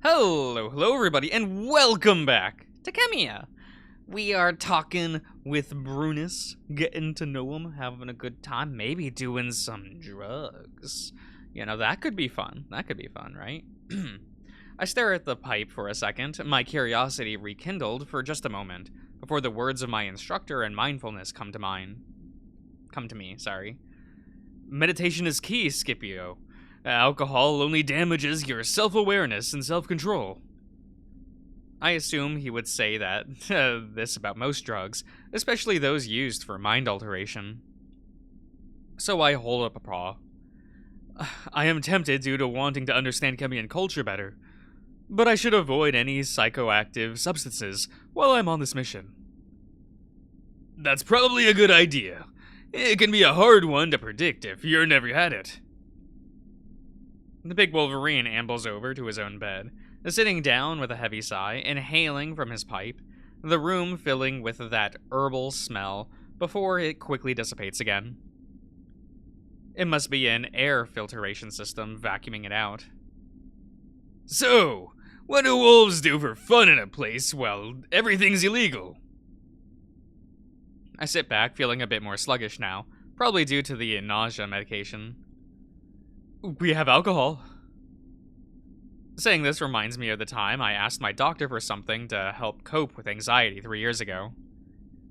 Hello everybody, and welcome back to Khemia. We are talking with Brunus, getting to know him, having a good time, maybe doing some drugs. That could be fun. That could be fun, right? I stare at the pipe for a second, my curiosity rekindled for just a moment, before the words of my instructor and mindfulness come to me. Meditation is key, Scipio. Alcohol only damages your self-awareness and self-control. I assume he would say that this about most drugs, especially those used for mind alteration. So I hold up a paw. I am tempted due to wanting to understand Khemian culture better, but I should avoid any psychoactive substances while I'm on this mission. That's probably a good idea. It can be a hard one to predict if you've never had it. The big Wolverine ambles over to his own bed, sitting down with a heavy sigh, inhaling from his pipe, the room filling with that herbal smell before it quickly dissipates again. It must be an air filtration system vacuuming it out. So, what do wolves do for fun in a place while everything's illegal? I sit back, feeling a bit more sluggish now, probably due to the nausea medication. We have alcohol. Saying this reminds me of the time I asked my doctor for something to help cope with anxiety 3 years ago.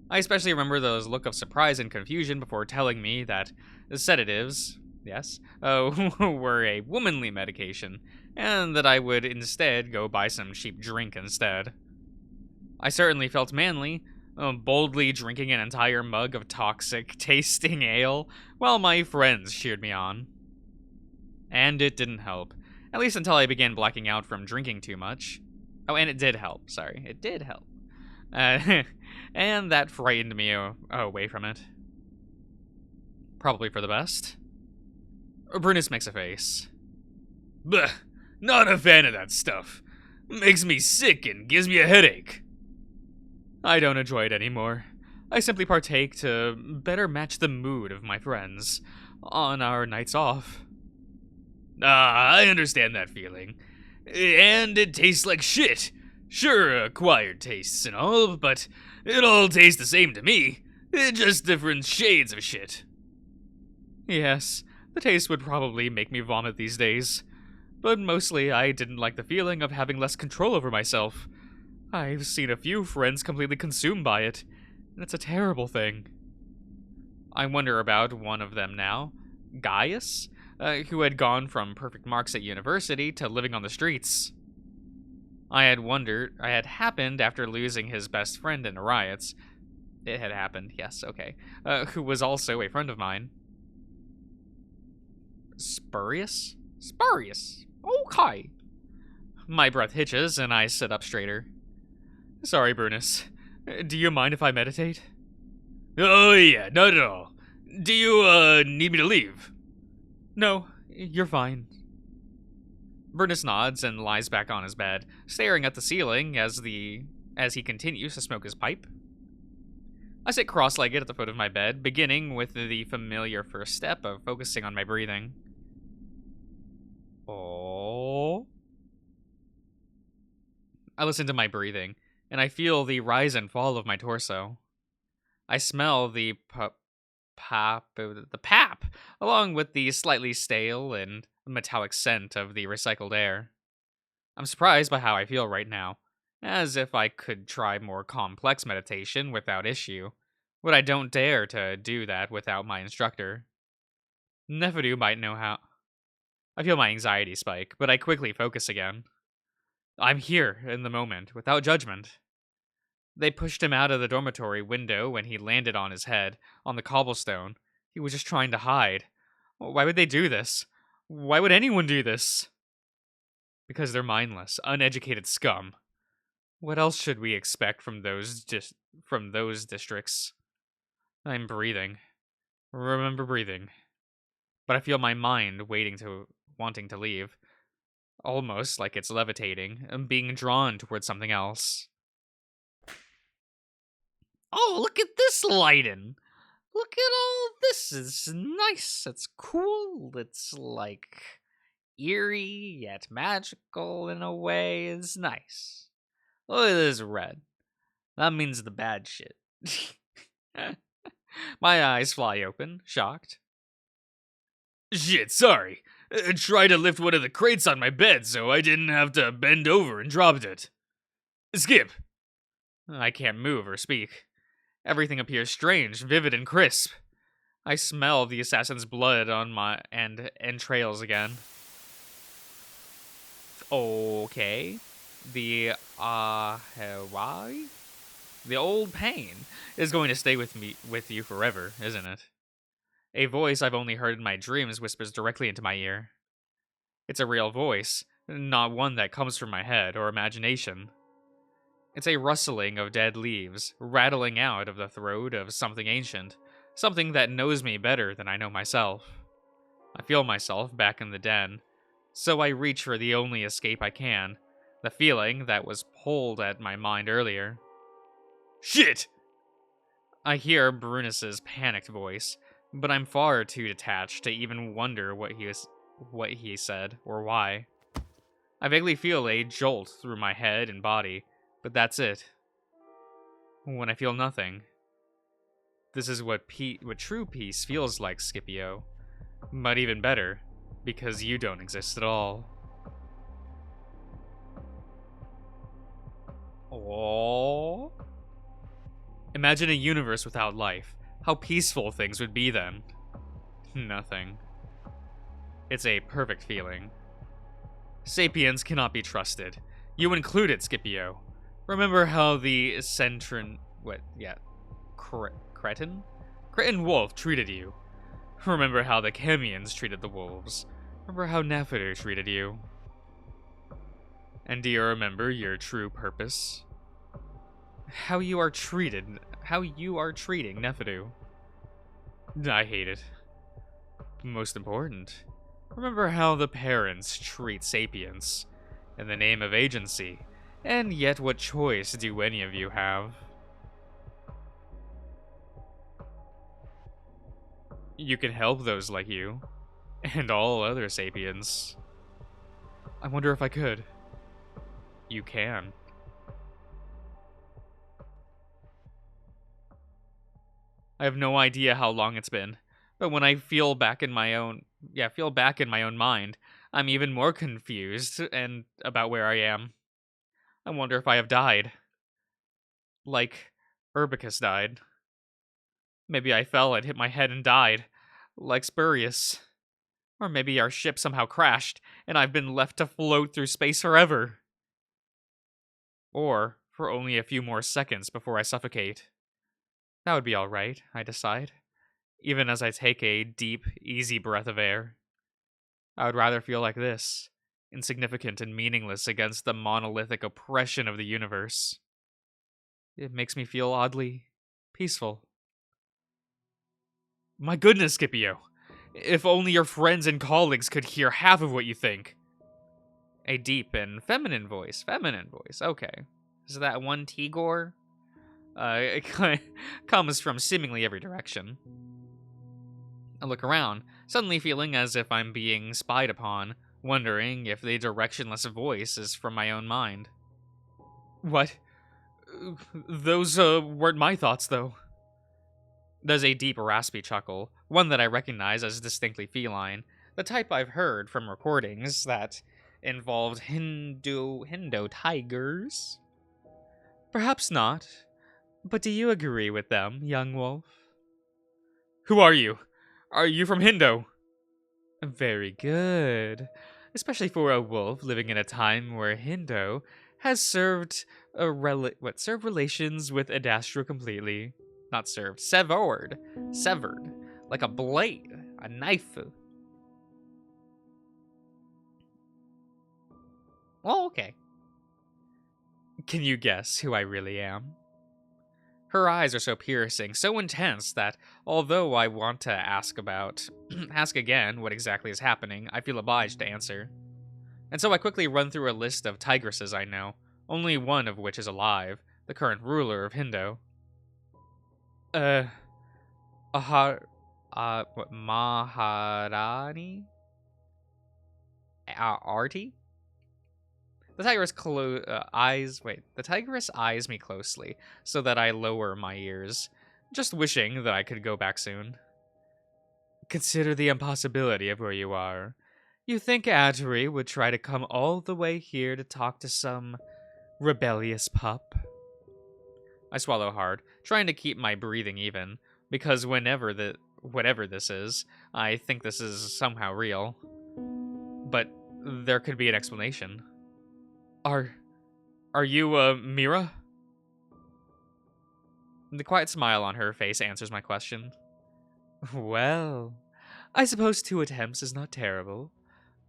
I especially remember those look of surprise and confusion before telling me that sedatives, yes, were a womanly medication, and that I would instead go buy some cheap drink instead. I certainly felt manly, boldly drinking an entire mug of toxic-tasting ale, while my friends cheered me on. And it didn't help. At least until I began blacking out from drinking too much. Oh, and it did help. Sorry, it did help. And that frightened me away from it. Probably for the best. Brunus makes a face. Blech, not a fan of that stuff. Makes me sick and gives me a headache. I don't enjoy it anymore. I simply partake to better match the mood of my friends on our nights off. I understand that feeling. And it tastes like shit. Sure, acquired tastes and all, but it all tastes the same to me. Just different shades of shit. Yes, the taste would probably make me vomit these days. But mostly I didn't like the feeling of having less control over myself. I've seen a few friends completely consumed by it, and it's a terrible thing. I wonder about one of them now, Gaius? Who had gone from perfect marks at university to living on the streets. I had happened after losing his best friend in the riots. It had happened, yes, okay. Who was also a friend of mine. Spurious? Spurious. Okay. My breath hitches, and I sit up straighter. Sorry, Brunus. Do you mind if I meditate? Oh, yeah, not at all. Do you, need me to leave? No, you're fine. Brunus nods and lies back on his bed, staring at the ceiling as he continues to smoke his pipe. I sit cross-legged at the foot of my bed, beginning with the familiar first step of focusing on my breathing. Oh. I listen to my breathing, and I feel the rise and fall of my torso. I smell the pap, along with the slightly stale and metallic scent of the recycled air. I'm surprised by how I feel right now, as if I could try more complex meditation without issue, but I don't dare to do that without my instructor. Neferu might know how. I feel my anxiety spike, but I quickly focus again. I'm here, in the moment, without judgment. They pushed him out of the dormitory window when he landed on his head, on the cobblestone. He was just trying to hide. Why would they do this? Why would anyone do this? Because they're mindless, uneducated scum. What else should we expect from those districts? I'm breathing. Remember breathing. But I feel my mind wanting to leave. Almost like it's levitating, and being drawn towards something else. Oh, look at this lighting. Look at all this. It's nice. It's cool. It's like eerie yet magical in a way is nice. Look at this red. That means the bad shit. My eyes fly open, shocked. Shit, sorry. I tried to lift one of the crates on my bed so I didn't have to bend over and dropped it. Skip. I can't move or speak. Everything appears strange, vivid, and crisp. I smell the assassin's blood on my entrails again. Okay. The Hawaii? The old pain is going to stay with you forever, isn't it? A voice I've only heard in my dreams whispers directly into my ear. It's a real voice, not one that comes from my head or imagination. It's a rustling of dead leaves, rattling out of the throat of something ancient, something that knows me better than I know myself. I feel myself back in the den, so I reach for the only escape I can, the feeling that was pulled at my mind earlier. Shit! I hear Brunus's panicked voice, but I'm far too detached to even wonder what he said or why. I vaguely feel a jolt through my head and body, but that's it. When I feel nothing. This is what true peace feels like, Scipio. But even better, because you don't exist at all. Oh. Imagine a universe without life. How peaceful things would be then. Nothing. It's a perfect feeling. Sapiens cannot be trusted. You included, Scipio. Remember how the Cretan wolf treated you. Remember how the Chemians treated the wolves. Remember how Neferu treated you. And do you remember your true purpose? How you are treating Neferu. I hate it. Most important, remember how the parents treat sapiens in the name of agency, and yet what choice do any of you have? You can help those like you, and all other sapiens. I wonder if I could. You can. I have no idea how long it's been, but when I feel back in my own mind, I'm even more confused and about where I am. I wonder if I have died. Like Urbicus died. Maybe I fell and hit my head and died, like Spurius. Or maybe our ship somehow crashed, and I've been left to float through space forever. Or for only a few more seconds before I suffocate. That would be alright, I decide, even as I take a deep, easy breath of air. I would rather feel like this, insignificant and meaningless against the monolithic oppression of the universe. It makes me feel oddly peaceful. My goodness, Scipio! If only your friends and colleagues could hear half of what you think. A deep and feminine voice. Okay. Is that one Tigor? It comes from seemingly every direction. I look around, suddenly feeling as if I'm being spied upon, wondering if the directionless voice is from my own mind. What? Those weren't my thoughts, though. There's a deep, raspy chuckle, one that I recognize as distinctly feline, the type I've heard from recordings that involved Hindu tigers. Perhaps not, but do you agree with them, young wolf? Who are you? Are you from Hindo? Very good. Especially for a wolf living in a time where Hindo has served relations with Adastro completely. Not served, severed. Severed. Like a blade, a knife. Oh, okay. Can you guess who I really am? Her eyes are so piercing, so intense that although I want to ask again what exactly is happening, I feel obliged to answer. And so I quickly run through a list of tigresses I know, only one of which is alive, the current ruler of Hindo. Maharani? Artie? The tigress The tigress eyes me closely, so that I lower my ears, just wishing that I could go back soon. Consider the impossibility of where you are. You think Adri would try to come all the way here to talk to some rebellious pup? I swallow hard, trying to keep my breathing even, because whatever this is, I think this is somehow real. But there could be an explanation. Are you, Mira? The quiet smile on her face answers my question. Well, I suppose 2 attempts is not terrible.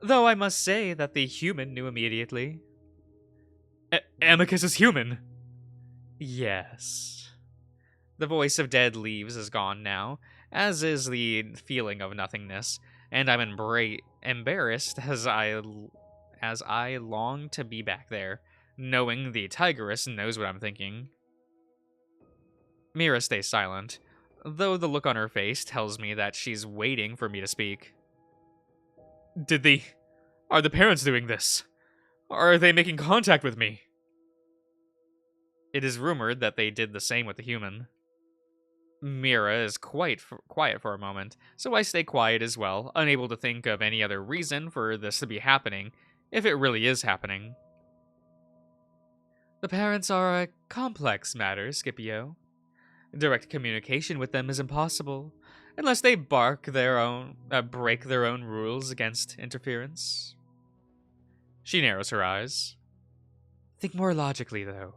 Though I must say that the human knew immediately. Amicus is human? Yes. The voice of dead leaves is gone now, as is the feeling of nothingness, and I'm embarrassed as I long to be back there, knowing the tigress knows what I'm thinking. Mira stays silent, though the look on her face tells me that she's waiting for me to speak. Are the parents doing this? Are they making contact with me? It is rumored that they did the same with the human. Mira is quite quiet for a moment, so I stay quiet as well, unable to think of any other reason for this to be happening, if it really is happening. The parents are a complex matter, Scipio. Direct communication with them is impossible, unless they break their own rules against interference. She narrows her eyes. Think more logically, though.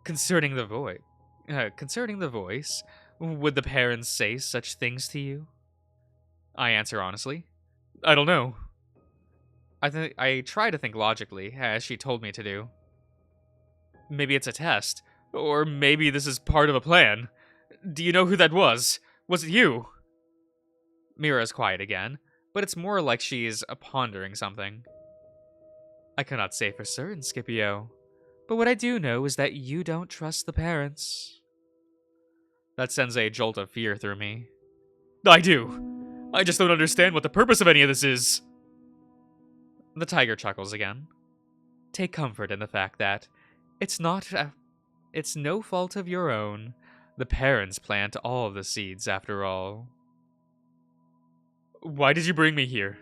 Concerning the voice, would the parents say such things to you? I answer honestly. I don't know. I try to think logically, as she told me to do. Maybe it's a test, or maybe this is part of a plan. Do you know who that was? Was it you? Mira's quiet again, but it's more like she's pondering something. I cannot say for certain, Scipio, but what I do know is that you don't trust the parents. That sends a jolt of fear through me. I do. I just don't understand what the purpose of any of this is. The tiger chuckles again. Take comfort in the fact that it's no fault of your own. The parents plant all of the seeds, after all. Why did you bring me here?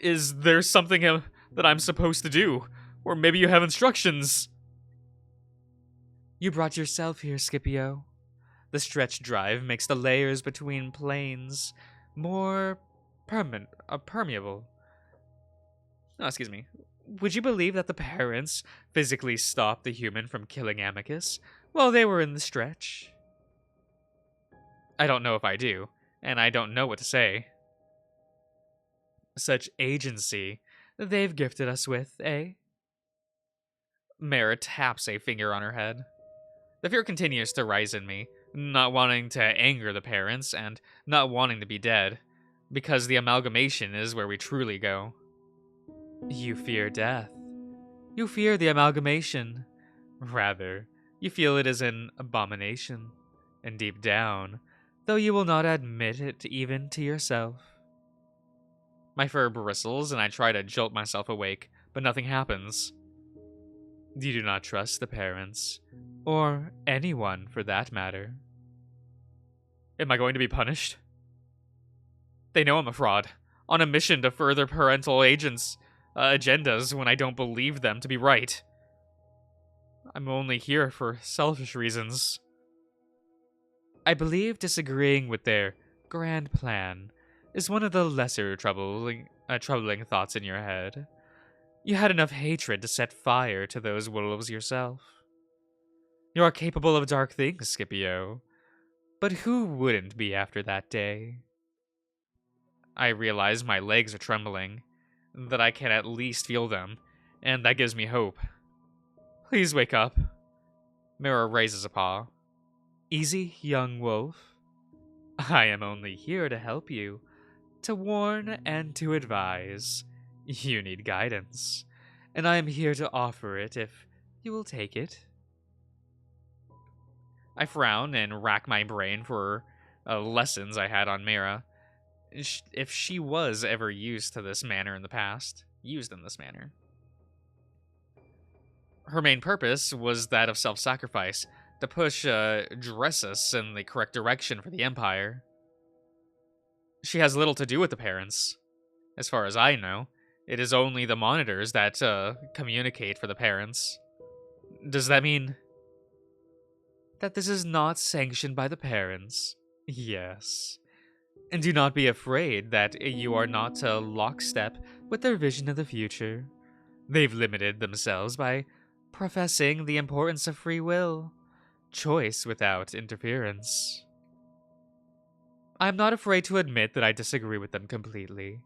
Is there something that I'm supposed to do? Or maybe you have instructions? You brought yourself here, Scipio. The stretch drive makes the layers between planes more permeable. Oh, excuse me. Would you believe that the parents physically stopped the human from killing Amicus while they were in the stretch? I don't know if I do, and I don't know what to say. Such agency they've gifted us with, eh? Mara taps a finger on her head. The fear continues to rise in me, not wanting to anger the parents and not wanting to be dead, because the amalgamation is where we truly go. You fear death. You fear the amalgamation. Rather, you feel it is an abomination. And deep down, though you will not admit it even to yourself. My fur bristles and I try to jolt myself awake, but nothing happens. You do not trust the parents, or anyone for that matter. Am I going to be punished? They know I'm a fraud, on a mission to further parental agendas when I don't believe them to be right. I'm only here for selfish reasons. I believe disagreeing with their grand plan is one of the lesser troubling thoughts in your head. You had enough hatred to set fire to those wolves yourself. You are capable of dark things, Scipio. But who wouldn't be after that day? I realize my legs are trembling, that I can at least feel them, and that gives me hope. Please wake up. Mira raises a paw. Easy, young wolf. I am only here to help you, to warn and to advise. You need guidance, and I am here to offer it if you will take it. I frown and rack my brain for lessons I had on Mira, if she was ever used to this manner in the past. used in this manner. Her main purpose was that of self-sacrifice, to push Dressus in the correct direction for the Empire. She has little to do with the parents. As far as I know, it is only the monitors that communicate for the parents. Does that mean that this is not sanctioned by the parents? Yes. And do not be afraid that you are not lockstep with their vision of the future. They've limited themselves by professing the importance of free will, choice without interference. I'm not afraid to admit that I disagree with them completely.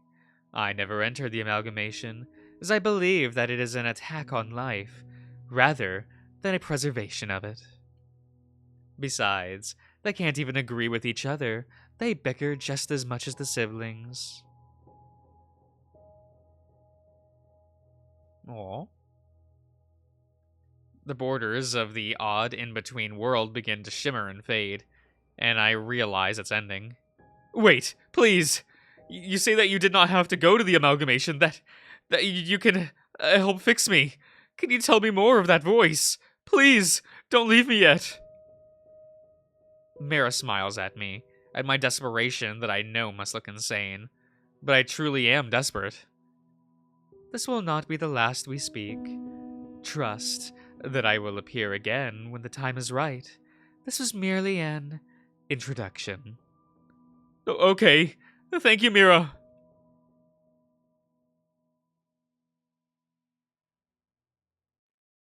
I never entered the amalgamation, as I believe that it is an attack on life, rather than a preservation of it. Besides, they can't even agree with each other. They bicker just as much as the siblings. Aww. The borders of the odd in-between world begin to shimmer and fade, and I realize it's ending. Wait, please! You say that you did not have to go to the amalgamation, that you can help fix me. Can you tell me more of that voice? Please, don't leave me yet. Mira smiles at me, at my desperation that I know must look insane. But I truly am desperate. This will not be the last we speak. Trust that I will appear again when the time is right. This was merely an introduction. Okay. Thank you, Mira.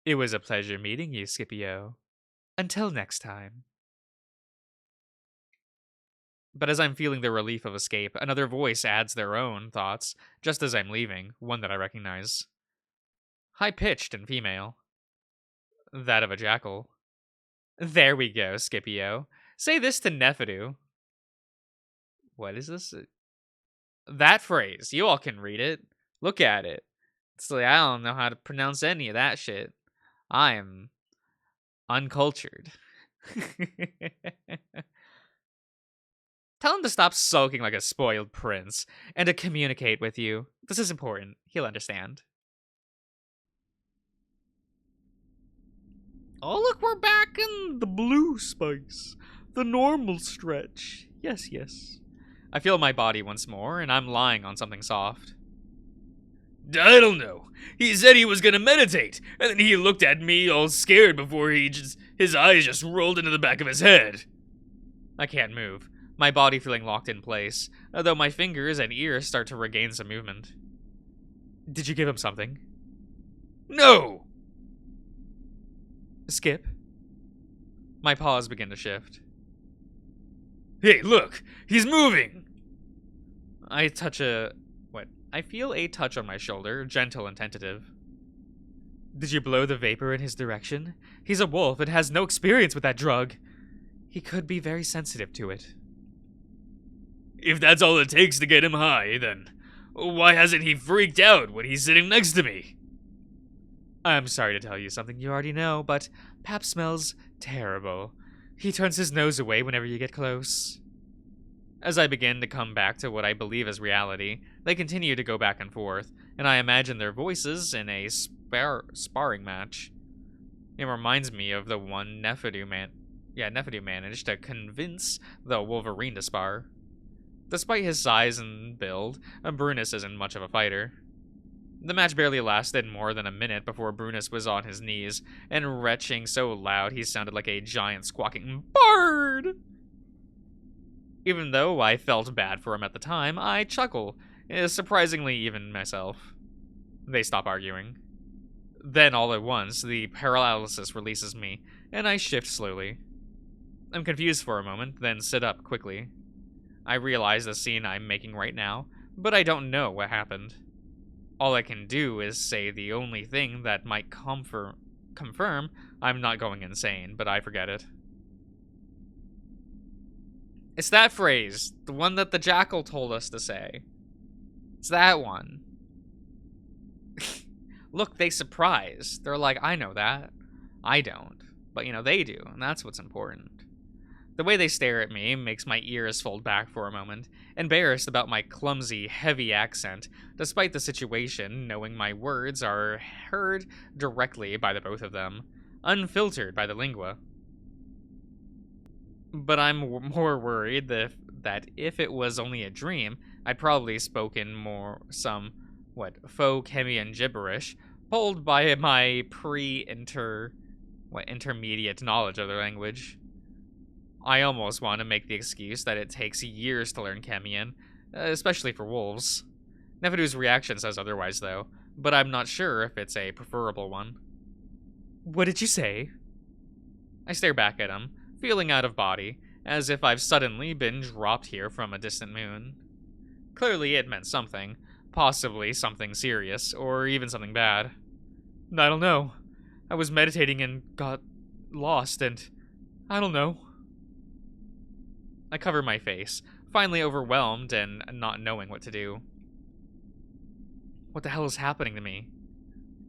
It was a pleasure meeting you, Scipio. Until next time. But as I'm feeling the relief of escape, another voice adds their own thoughts, just as I'm leaving, one that I recognize. High-pitched and female. That of a jackal. There we go, Scipio. Say this to Nefidu. What is this? That phrase. You all can read it. Look at it. It's like, I don't know how to pronounce any of that shit. I am uncultured. Tell him to stop sulking like a spoiled prince and to communicate with you. This is important. He'll understand. Oh, look, we're back in the blue space. The normal stretch. Yes, yes. I feel my body once more, and I'm lying on something soft. I don't know. He said he was gonna meditate, and then he looked at me all scared before his eyes just rolled into the back of his head. I can't move, my body feeling locked in place, though my fingers and ears start to regain some movement. Did you give him something? No! Skip? My paws begin to shift. Hey, look! He's moving! I feel a touch on my shoulder, gentle and tentative. Did you blow the vapor in his direction? He's a wolf and has no experience with that drug. He could be very sensitive to it. If that's all it takes to get him high, then why hasn't he freaked out when he's sitting next to me? I'm sorry to tell you something you already know, but Pap smells terrible. He turns his nose away whenever you get close. As I begin to come back to what I believe is reality, they continue to go back and forth, and I imagine their voices in a sparring match. It reminds me of the one Nefidu managed to convince the Wolverine to spar. Despite his size and build, Brunus isn't much of a fighter. The match barely lasted more than a minute before Brunus was on his knees, and retching so loud he sounded like a giant squawking bard! Even though I felt bad for him at the time, I chuckle, surprisingly even myself. They stop arguing. Then, all at once, the paralysis releases me, and I shift slowly. I'm confused for a moment, then sit up quickly. I realize the scene I'm making right now, but I don't know what happened. All I can do is say the only thing that might confirm I'm not going insane, but I forget it. It's that phrase, the one that the jackal told us to say. It's that one. Look, they surprised. They're like, I know that. I don't. But, they do, and that's what's important. The way they stare at me makes my ears fold back for a moment, embarrassed about my clumsy, heavy accent, despite the situation, knowing my words are heard directly by the both of them, unfiltered by the lingua. But I'm more worried that if it was only a dream, I'd probably spoken faux Khemian gibberish, pulled by my intermediate knowledge of the language. I almost want to make the excuse that it takes years to learn Khemian, especially for wolves. Neferu's reaction says otherwise, though, but I'm not sure if it's a preferable one. What did you say? I stare back at him, feeling out of body, as if I've suddenly been dropped here from a distant moon. Clearly it meant something, possibly something serious, or even something bad. I don't know. I was meditating and got lost, and I don't know. I cover my face, finally overwhelmed and not knowing what to do. What the hell is happening to me?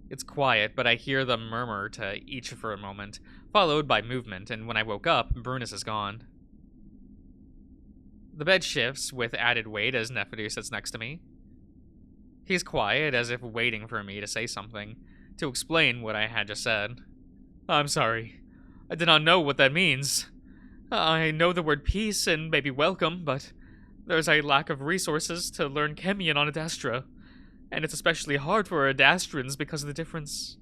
It's quiet, but I hear them murmur to each for a moment, followed by movement, and when I woke up, Brunus is gone. The bed shifts with added weight as Neferu sits next to me. He's quiet, as if waiting for me to say something, to explain what I had just said. I'm sorry. I did not know what that means. I know the word peace and maybe welcome, but there's a lack of resources to learn Khemian on Adastra, and it's especially hard for Adastrans because of the difference.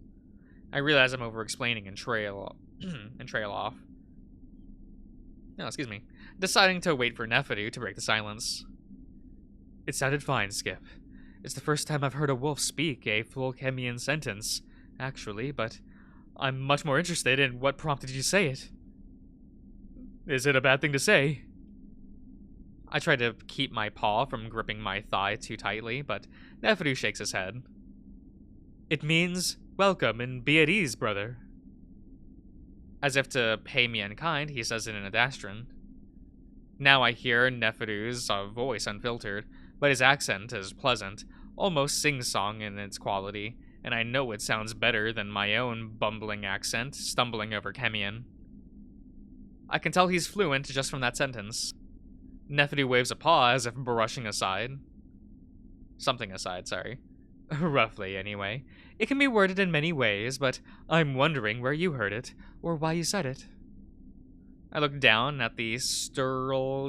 I realize I'm over-explaining and trail off. No, excuse me. Deciding to wait for Neferu to break the silence. It sounded fine, Skip. It's the first time I've heard a wolf speak a full Khemian sentence, actually, but I'm much more interested in what prompted you to say it. Is it a bad thing to say? I try to keep my paw from gripping my thigh too tightly, but Neferu shakes his head. It means welcome and be at ease, brother. As if to pay me in kind, he says it in Adastran. Now I hear Neferu's voice unfiltered, but his accent is pleasant, almost sing-song in its quality, and I know it sounds better than my own bumbling accent, stumbling over Khemian. I can tell he's fluent just from that sentence. Neferu waves a paw as if brushing aside. Something aside, sorry. Roughly, anyway. It can be worded in many ways, but I'm wondering where you heard it, or why you said it. I look down at the sterile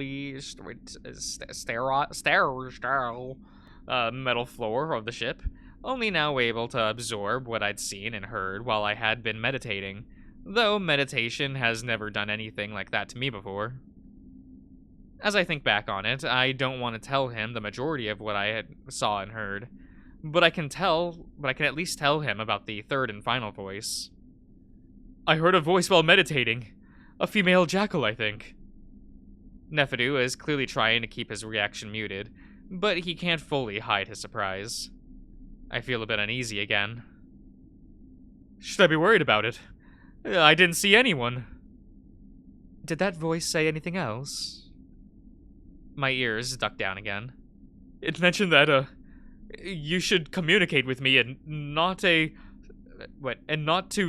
metal floor of the ship, only now able to absorb what I'd seen and heard while I had been meditating, though meditation has never done anything like that to me before. As I think back on it, I don't want to tell him the majority of what I had saw and heard, but I can at least tell him about the third and final voice. I heard a voice while meditating. A female jackal, I think. Neferu is clearly trying to keep his reaction muted, but he can't fully hide his surprise. I feel a bit uneasy again. Should I be worried about it? I didn't see anyone. Did that voice say anything else? My ears duck down again. It mentioned that, you should communicate with me and not to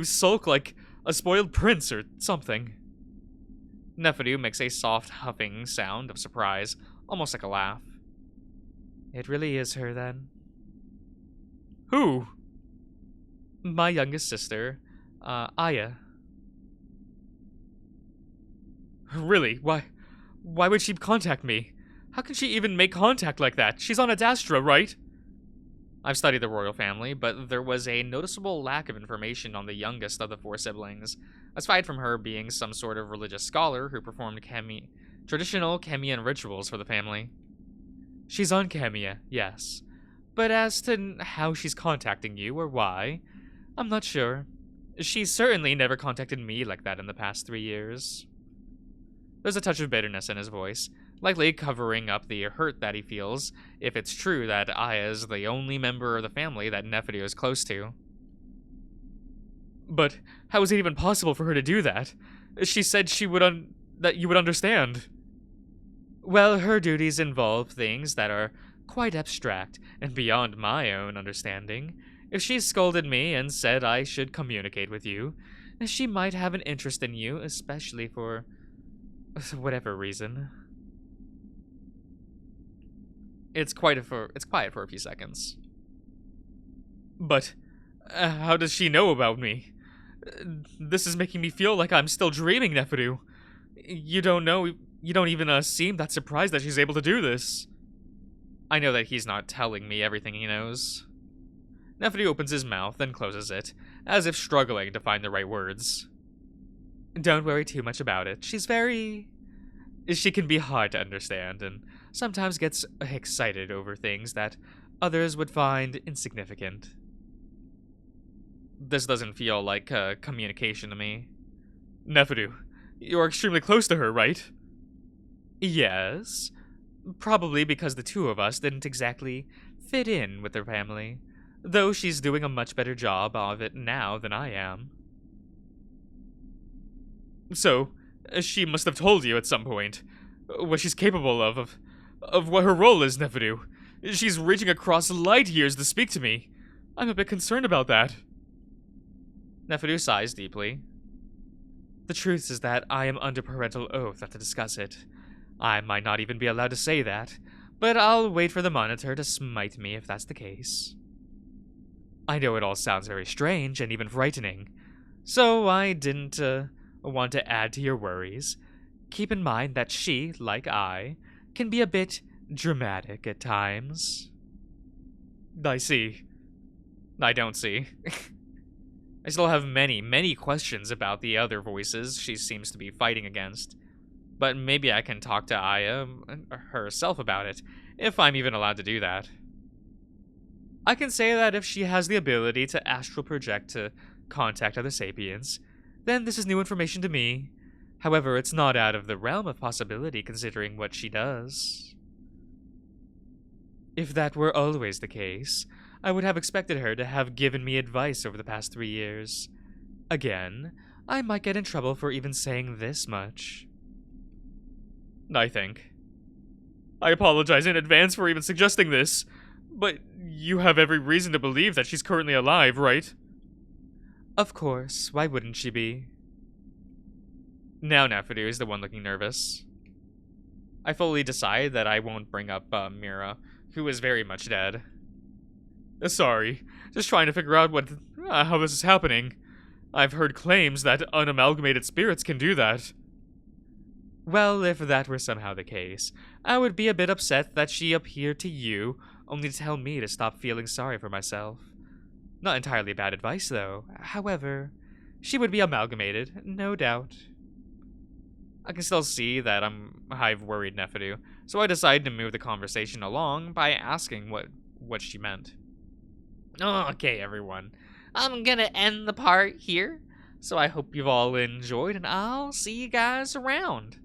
sulk like a spoiled prince or something. Neferu makes a soft huffing sound of surprise, almost like a laugh. It really is her, then. Who? My youngest sister, Aya. Really? Why would she contact me? How can she even make contact like that? She's on Adastra, right? I've studied the royal family, but there was a noticeable lack of information on the youngest of the four siblings, aside from her being some sort of religious scholar who performed traditional Khemian rituals for the family. She's on Khemia, yes. But as to how she's contacting you or why, I'm not sure. She's certainly never contacted me like that in the past 3 years. There's a touch of bitterness in his voice, likely covering up the hurt that he feels if it's true that Aya is the only member of the family that Neferu is close to. But how is it even possible for her to do that? She said that you would understand. Well, her duties involve things that are quite abstract and beyond my own understanding. If she scolded me and said I should communicate with you, she might have an interest in you, especially for... Whatever reason. It's quiet for a few seconds. But how does she know about me? This is making me feel like I'm still dreaming, Neferu. You don't even seem that surprised that she's able to do this. I know that he's not telling me everything he knows. Neferu opens his mouth, then closes it, as if struggling to find the right words. Don't worry too much about it. She can be hard to understand, and sometimes gets excited over things that others would find insignificant. This doesn't feel like communication to me. Neferu, you're extremely close to her, right? Yes. Probably because the two of us didn't exactly fit in with her family, though she's doing a much better job of it now than I am. So, she must have told you at some point what she's capable of what her role is, Neferu. She's reaching across light years to speak to me. I'm a bit concerned about that. Neferu sighs deeply. The truth is that I am under parental oath not to discuss it. I might not even be allowed to say that, but I'll wait for the monitor to smite me if that's the case. I know it all sounds very strange and even frightening, so I didn't want to add to your worries. Keep in mind that she, like I, can be a bit dramatic at times. I see. I don't see. I still have many, many questions about the other voices she seems to be fighting against. But maybe I can talk to Aya herself about it, if I'm even allowed to do that. I can say that if she has the ability to astral project to contact other sapiens, then this is new information to me. However, it's not out of the realm of possibility considering what she does. If that were always the case, I would have expected her to have given me advice over the past 3 years. Again, I might get in trouble for even saying this much. I think. I apologize in advance for even suggesting this, but you have every reason to believe that she's currently alive, right? Of course, why wouldn't she be? Now Neferu is the one looking nervous. I fully decide that I won't bring up Mira, who is very much dead. Sorry, just trying to figure out how this is happening. I've heard claims that unamalgamated spirits can do that. Well, if that were somehow the case, I would be a bit upset that she appeared to you only to tell me to stop feeling sorry for myself. Not entirely bad advice, though. However, she would be amalgamated, no doubt. I can still see that I've worried Neferu, so I decided to move the conversation along by asking what she meant. Okay, everyone. I'm gonna end the part here, so I hope you've all enjoyed, and I'll see you guys around.